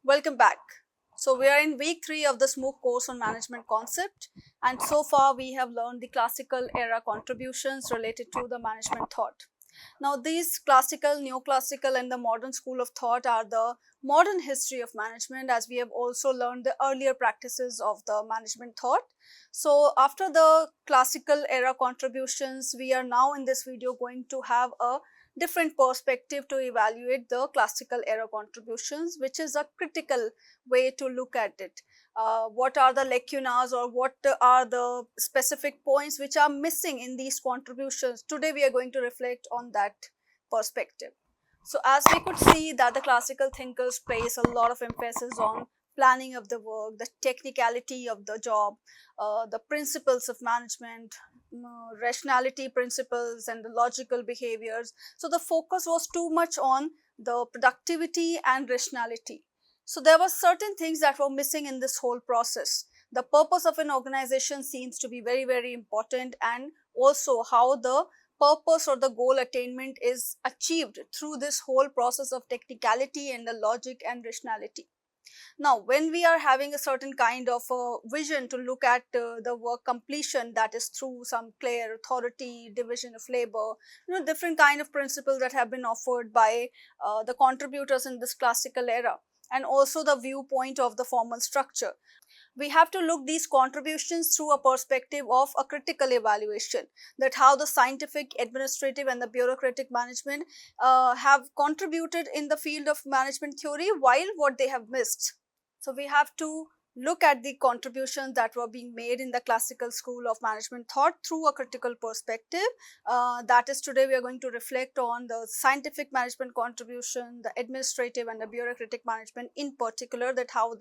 Welcome back. So, we are in week 3 of the MOOC course on management concept, and so far we have learned the classical era contributions related to the management thought. Now, these classical, neoclassical, and the modern school of thought are the modern history of management, as we have also learned the earlier practices of the management thought. So, after the classical era contributions, we are now in this video going to have a different perspective to evaluate the classical era contributions, which is a critical way to look at it. What are the lacunas or what are the specific points which are missing in these contributions? Today we are going to reflect on that perspective. So as we could see that the classical thinkers place a lot of emphasis on planning of the work, the technicality of the job, the principles of management, rationality principles and the logical behaviors. So the focus was too much on the productivity and rationality. So there were certain things that were missing in this whole process. The purpose of an organization seems to be very, very important, and also how the purpose or the goal attainment is achieved through this whole process of technicality and the logic and rationality. Now, when we are having a certain kind of vision to look at the work completion, that is through some clear authority, division of labor, different kind of principles that have been offered by the contributors in this classical era, and also the viewpoint of the formal structure. We have to look these contributions through a perspective of a critical evaluation, that how the scientific, administrative and the bureaucratic management have contributed in the field of management theory, while what they have missed. So we have to look at the contributions that were being made in the classical school of management thought through a critical perspective. That is, today we are going to reflect on the scientific management contribution, the administrative and the bureaucratic management in particular, that how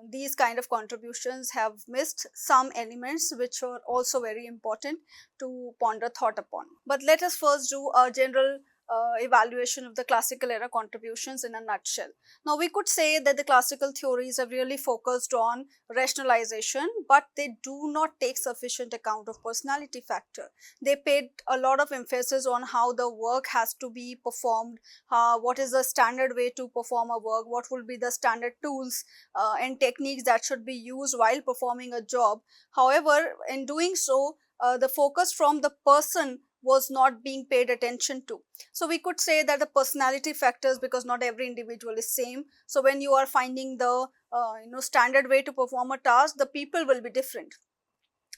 these kind of contributions have missed some elements which are also very important to ponder thought upon. But let us first do a general evaluation of the classical era contributions in a nutshell. Now, we could say that the classical theories have really focused on rationalization, but they do not take sufficient account of personality factor. They paid a lot of emphasis on how the work has to be performed, what is the standard way to perform a work, what will be the standard tools and techniques that should be used while performing a job. However, in doing so, the focus from the person was not being paid attention to. So we could say that the personality factors, because not every individual is same. So when you are finding the standard way to perform a task, the people will be different.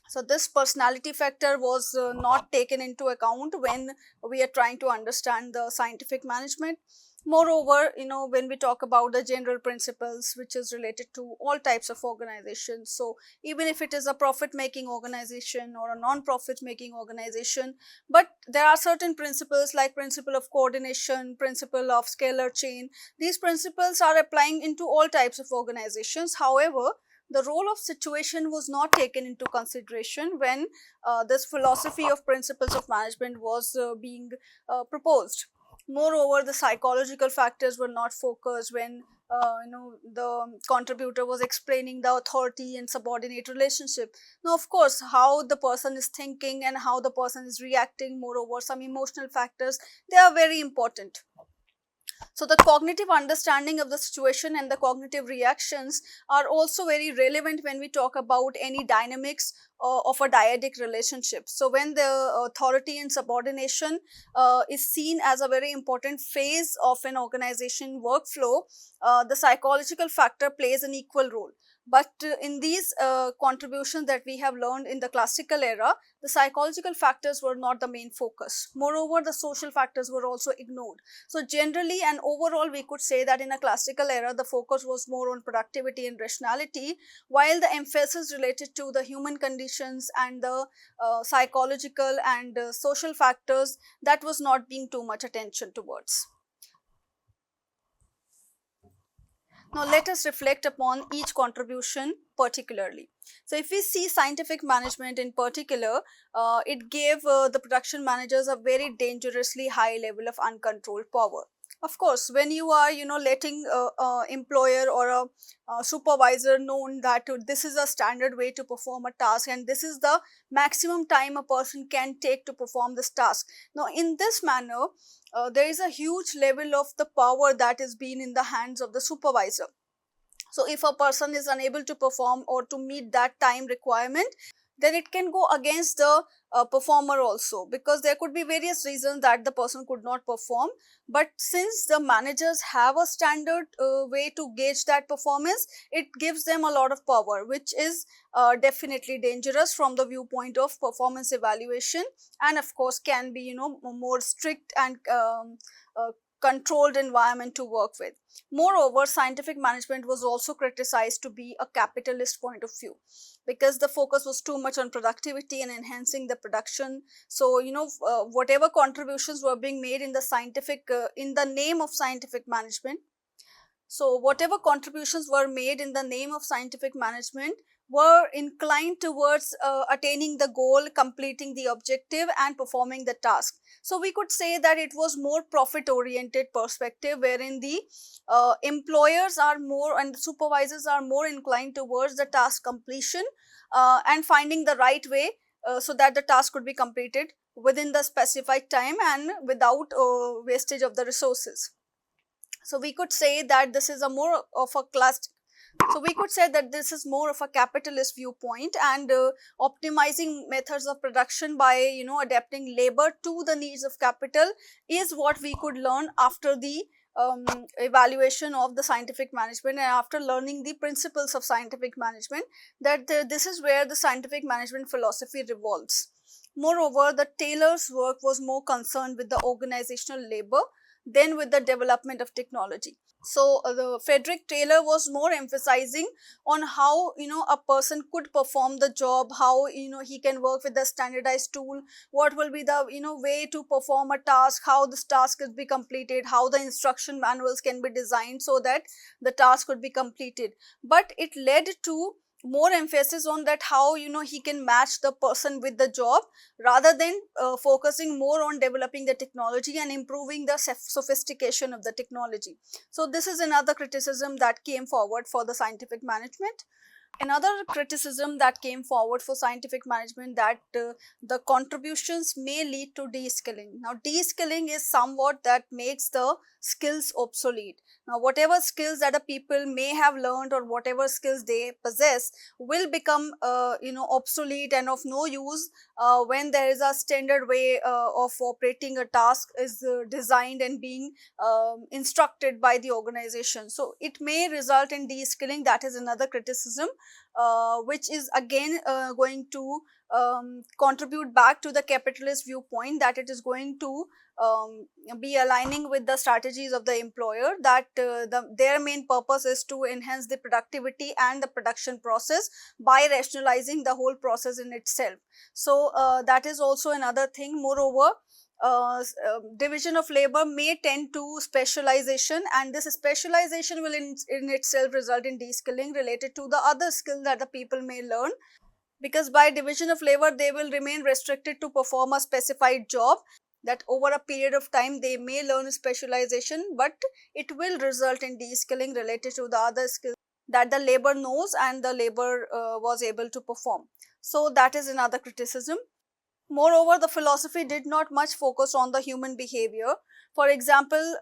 So this personality factor was not taken into account when we are trying to understand the scientific management. Moreover, when we talk about the general principles, which is related to all types of organizations, so even if it is a profit making organization or a non-profit making organization, but there are certain principles like principle of coordination, principle of scalar chain. These principles are applying into all types of organizations. However, the role of situation was not taken into consideration when this philosophy of principles of management was being proposed. Moreover, the psychological factors were not focused when the contributor was explaining the authority and subordinate relationship. Now, of course, how the person is thinking and how the person is reacting, moreover some emotional factors, they are very important. So the cognitive understanding of the situation and the cognitive reactions are also very relevant when we talk about any dynamics of a dyadic relationship. So when the authority and subordination is seen as a very important phase of an organization workflow, the psychological factor plays an equal role. But in these contributions that we have learned in the classical era, the psychological factors were not the main focus. Moreover, the social factors were also ignored. So generally and overall, we could say that in a classical era, the focus was more on productivity and rationality, while the emphasis related to the human conditions and the psychological and social factors, that was not being too much attention towards. Now, let us reflect upon each contribution particularly. So, if we see scientific management in particular, it gave the production managers a very dangerously high level of uncontrolled power. Of course, when you are, letting employer or a supervisor known that this is a standard way to perform a task and this is the maximum time a person can take to perform this task. Now, in this manner, there is a huge level of the power that is being in the hands of the supervisor. So if a person is unable to perform or to meet that time requirement, then it can go against the performer also, because there could be various reasons that the person could not perform. But since the managers have a standard way to gauge that performance, it gives them a lot of power, which is definitely dangerous from the viewpoint of performance evaluation, and of course can be, more strict and controlled environment to work with. Moreover, scientific management was also criticized to be a capitalist point of view, because the focus was too much on productivity and enhancing the production. So, whatever contributions were being made in the in the name of scientific management, so whatever contributions were made in the name of scientific management were inclined towards attaining the goal, completing the objective and performing the task. So we could say that it was more profit oriented perspective, wherein the employers are more and the supervisors are more inclined towards the task completion and finding the right way so that the task could be completed within the specified time and without wastage of the resources. So we could say that this is a more of a class. So we could say that this is more of a capitalist viewpoint, and optimizing methods of production by adapting labor to the needs of capital is what we could learn after the evaluation of the scientific management, and after learning the principles of scientific management, that this is where the scientific management philosophy revolves. Moreover, the Taylor's work was more concerned with the organizational labor than with the development of technology. So the Frederick Taylor was more emphasizing on how a person could perform the job, how he can work with the standardized tool, what will be the way to perform a task, how this task could be completed, how the instruction manuals can be designed so that the task could be completed. But it led to more emphasis on that how he can match the person with the job, rather than focusing more on developing the technology and improving the sophistication of the technology. So this is another criticism that came forward for the scientific management. Another criticism that came forward for scientific management, that the contributions may lead to de-skilling. Now de-skilling is somewhat that makes the skills obsolete. Now whatever skills that the people may have learned or whatever skills they possess will become obsolete and of no use when there is a standard way of operating a task is designed and being instructed by the organization. So it may result in de-skilling. That is another criticism which is again going to contribute back to the capitalist viewpoint, that it is going to be aligning with the strategies of the employer, that their main purpose is to enhance the productivity and the production process by rationalizing the whole process in itself. So that is also another thing. Moreover, division of labor may tend to specialization, and this specialization will in itself result in de-skilling related to the other skill that the people may learn, because by division of labor they will remain restricted to perform a specified job, that over a period of time they may learn specialization, but it will result in de-skilling related to the other skills that the labor knows and the labor was able to perform. So that is another criticism. Moreover, the philosophy did not much focus on the human behavior. For example,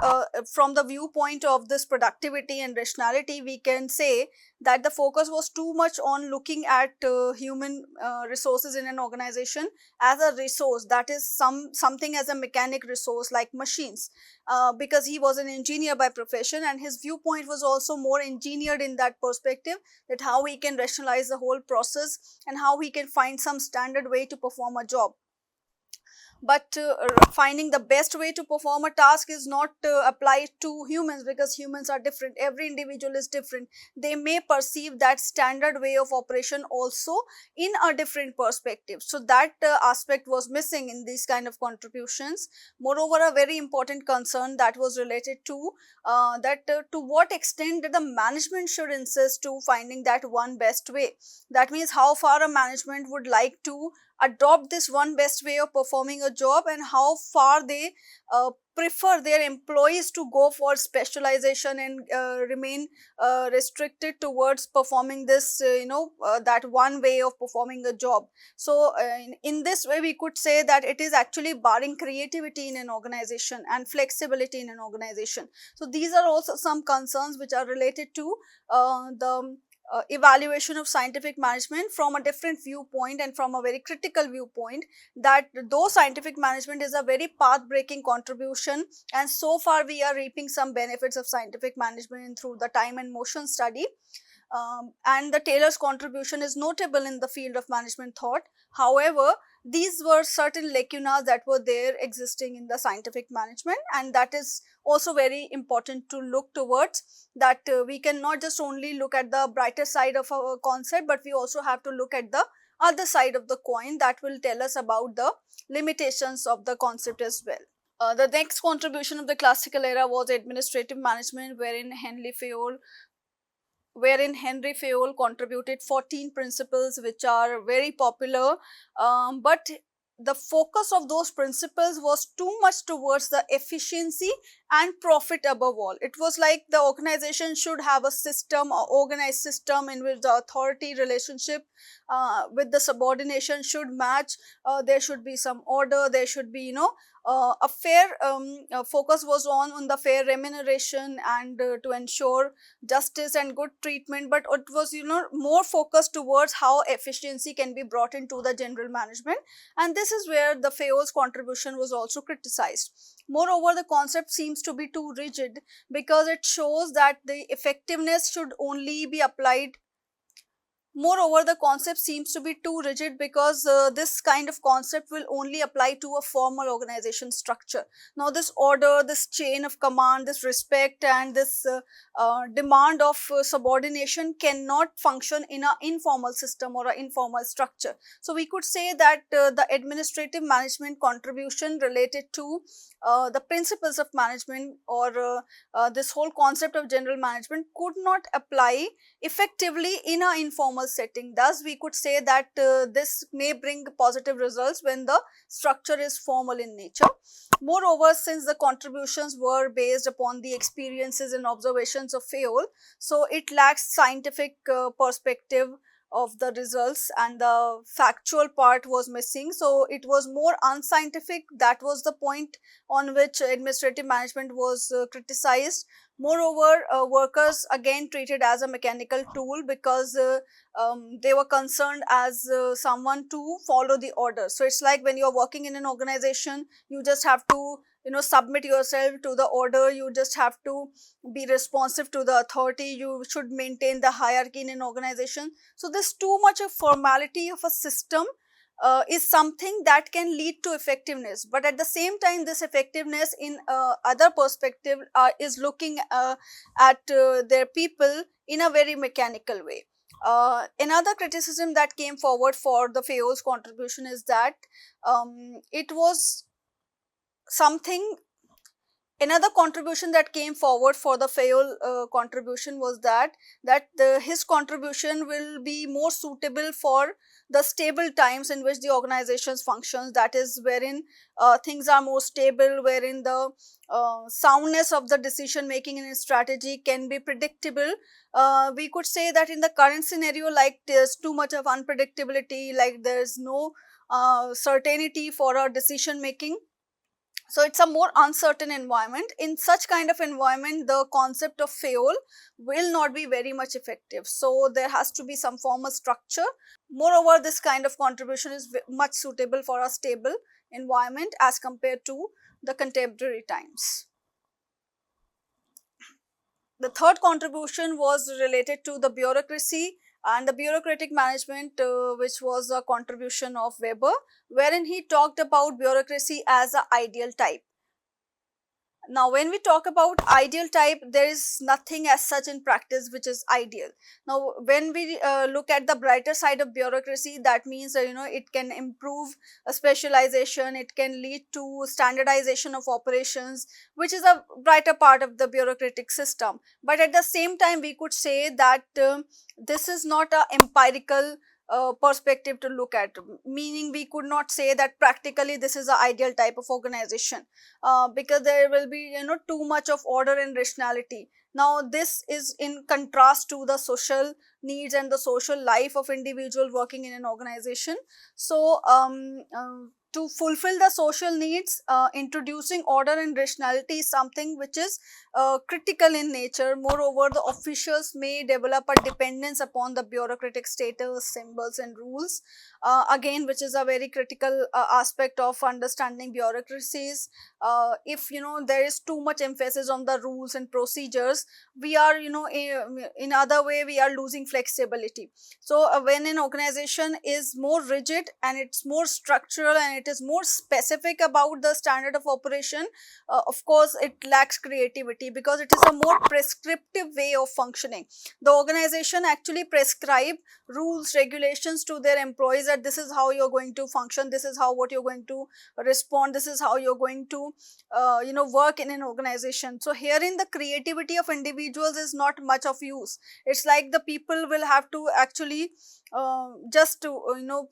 from the viewpoint of this productivity and rationality, we can say that the focus was too much on looking at human resources in an organization as a resource, that is something as a mechanic resource like machines, because he was an engineer by profession, and his viewpoint was also more engineered in that perspective, that how he can rationalize the whole process and how he can find some standard way to perform a job. But finding the best way to perform a task is not applied to humans, because humans are different, every individual is different. They may perceive that standard way of operation also in a different perspective. So that aspect was missing in these kind of contributions. Moreover, a very important concern that was related to to what extent the management should insist to finding that one best way. That means how far a management would like to adopt this one best way of performing a job, and how far they prefer their employees to go for specialization and remain restricted towards performing this that one way of performing a job. So in this way we could say that it is actually barring creativity in an organization and flexibility in an organization. So these are also some concerns which are related to the evaluation of scientific management from a different viewpoint and from a very critical viewpoint, that though scientific management is a very path breaking contribution, and so far we are reaping some benefits of scientific management through the time and motion study, and the Taylor's contribution is notable in the field of management thought. However, these were certain lacunas that were there existing in the scientific management, and that is also very important to look towards, that we cannot just only look at the brighter side of our concept, but we also have to look at the other side of the coin that will tell us about the limitations of the concept as well. The next contribution of the classical era was administrative management, wherein Henry Fayol contributed 14 principles which are very popular, but the focus of those principles was too much towards the efficiency and profit above all. It was like the organization should have a system, a organized system in which the authority relationship with the subordination should match. There should be some order, there should be a fair focus was on the fair remuneration and to ensure justice and good treatment, but it was more focused towards how efficiency can be brought into the general management, and this is where the Fayol's contribution was also criticized. Moreover, the concept seems to be too rigid because it shows that the effectiveness should only be applied. Moreover, the concept seems to be too rigid because this kind of concept will only apply to a formal organization structure. Now, this order, this chain of command, this respect and this demand of subordination cannot function in an informal system or an informal structure. So, we could say that the administrative management contribution related to the principles of management or this whole concept of general management could not apply effectively in an informal setting. Thus, we could say that this may bring positive results when the structure is formal in nature. Moreover, since the contributions were based upon the experiences and observations of Fayol, so it lacks scientific perspective of the results, and the factual part was missing. So it was more unscientific. That was the point on which administrative management was criticized. Moreover, workers again treated as a mechanical tool because they were concerned as someone to follow the order. So it's like when you're working in an organization, you just have to submit yourself to the order, you just have to be responsive to the authority, you should maintain the hierarchy in an organization. So this too much of formality of a system is something that can lead to effectiveness, but at the same time this effectiveness in other perspective is looking at their people in a very mechanical way. Another criticism that came forward for the Fayol's contribution is that it was something. Another contribution that came forward for the Fayol contribution was that his contribution will be more suitable for the stable times in which the organizations functions, that is wherein things are more stable, wherein the soundness of the decision making and strategy can be predictable. We could say that in the current scenario, like there's too much of unpredictability, like there's no certainty for our decision making. So it's a more uncertain environment. In such kind of environment, the concept of Fayol will not be very much effective. So there has to be some formal structure. Moreover, this kind of contribution is much suitable for a stable environment as compared to the contemporary times. The third contribution was related to the bureaucracy and the bureaucratic management, which was a contribution of Weber, wherein he talked about bureaucracy as an ideal type. Now, when we talk about ideal type, there is nothing as such in practice which is ideal. Now, when we look at the brighter side of bureaucracy, that means it can improve a specialization, it can lead to standardization of operations, which is a brighter part of the bureaucratic system. But at the same time, we could say that this is not a empirical perspective to look at, meaning we could not say that practically this is the ideal type of organization, because there will be too much of order and rationality. Now this is in contrast to the social needs and the social life of individual working in an organization. So to fulfill the social needs, introducing order and rationality is something which is critical in nature. Moreover, the officials may develop a dependence upon the bureaucratic status, symbols and rules, again which is a very critical aspect of understanding bureaucracies. If there is too much emphasis on the rules and procedures, we are in other way we are losing flexibility. So when an organization is more rigid and it's more structural and it is more specific about the standard of operation, of course it lacks creativity, because it is a more prescriptive way of functioning. The organization actually prescribe rules, regulations to their employees, that this is how you're going to function, this is how what you're going to respond, this is how you're going to work in an organization. So herein the creativity of individuals is not much of use. It's like the people will have to actually just to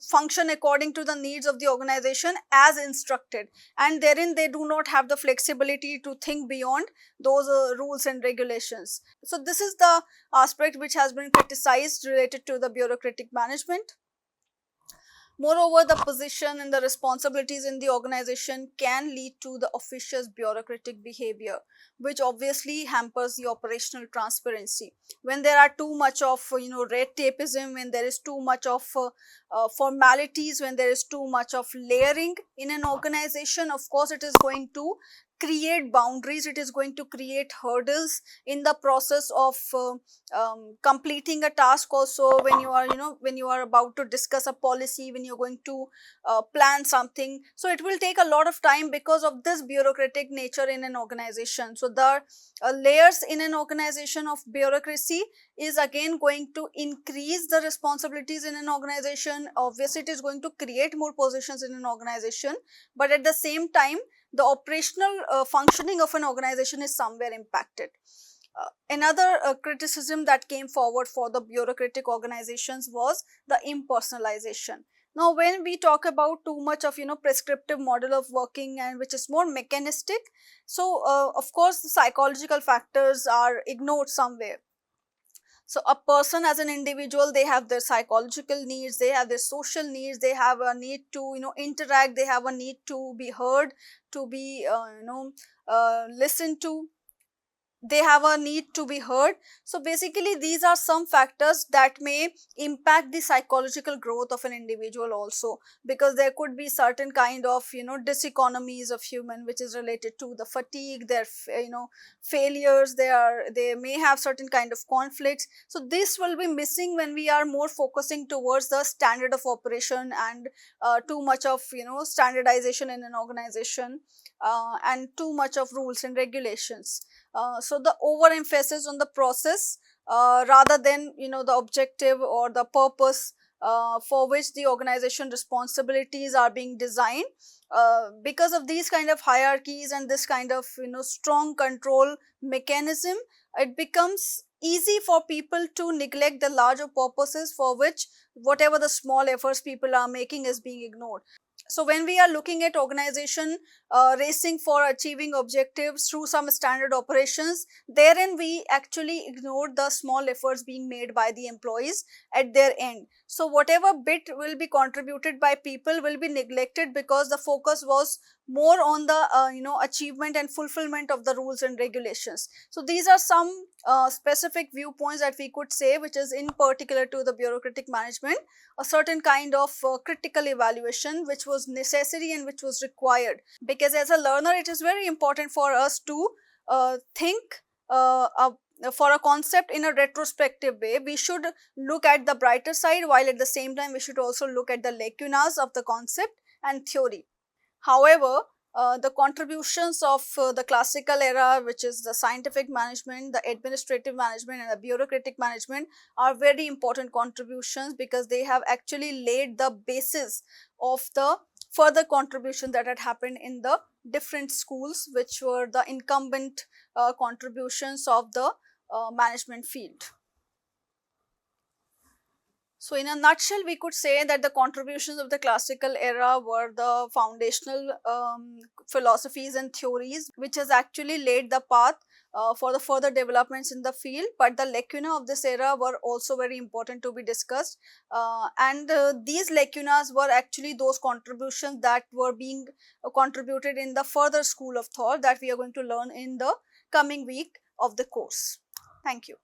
function according to the needs of the organization as instructed, and therein they do not have the flexibility to think beyond those rules and regulations. So this is the aspect which has been criticized related to the bureaucratic management. Moreover, the position and the responsibilities in the organization can lead to the officious bureaucratic behavior, which obviously hampers the operational transparency. When there are too much of red tapeism, when there is too much of formalities, when there is too much of layering in an organization, of course it is going to create boundaries, it is going to create hurdles in the process of completing a task. Also when you are when you are about to discuss a policy, when you're going to plan something, so it will take a lot of time because of this bureaucratic nature in an organization. So the layers in an organization of bureaucracy is again going to increase the responsibilities in an organization. Obviously it is going to create more positions in an organization, but at the same time the operational functioning of an organization is somewhere impacted. Another criticism that came forward for the bureaucratic organizations was the impersonalization. Now when we talk about too much of prescriptive model of working and which is more mechanistic, so of course the psychological factors are ignored somewhere. So a person as an individual, they have their psychological needs, they have their social needs, they have a need to interact, they have a need to be heard, to be listened to, they have a need to be heard. So basically these are some factors that may impact the psychological growth of an individual also, because there could be certain kind of diseconomies of human which is related to the fatigue, their failures, they may have certain kind of conflicts. So this will be missing when we are more focusing towards the standard of operation and too much of standardization in an organization, and too much of rules and regulations. So the overemphasis on the process rather than the objective or the purpose for which the organization responsibilities are being designed. Because of these kind of hierarchies and this kind of strong control mechanism, it becomes easy for people to neglect the larger purposes for which whatever the small efforts people are making is being ignored. So when we are looking at organization racing for achieving objectives through some standard operations, therein we actually ignore the small efforts being made by the employees at their end. So whatever bit will be contributed by people will be neglected because the focus was more on the achievement and fulfillment of the rules and regulations. So these are some specific viewpoints that we could say which is in particular to the bureaucratic management, a certain kind of critical evaluation which was necessary and which was required, because as a learner it is very important for us to think for a concept in a retrospective way. We should look at the brighter side, while at the same time we should also look at the lacunas of the concept and theory. However, the contributions of the classical era, which is the scientific management, the administrative management and the bureaucratic management, are very important contributions, because they have actually laid the basis of the further contribution that had happened in the different schools, which were the incumbent contributions of the management field. So in a nutshell, we could say that the contributions of the classical era were the foundational philosophies and theories which has actually laid the path for the further developments in the field, but the lacuna of this era were also very important to be discussed, and these lacunas were actually those contributions that were being contributed in the further school of thought that we are going to learn in the coming week of the course. Thank you.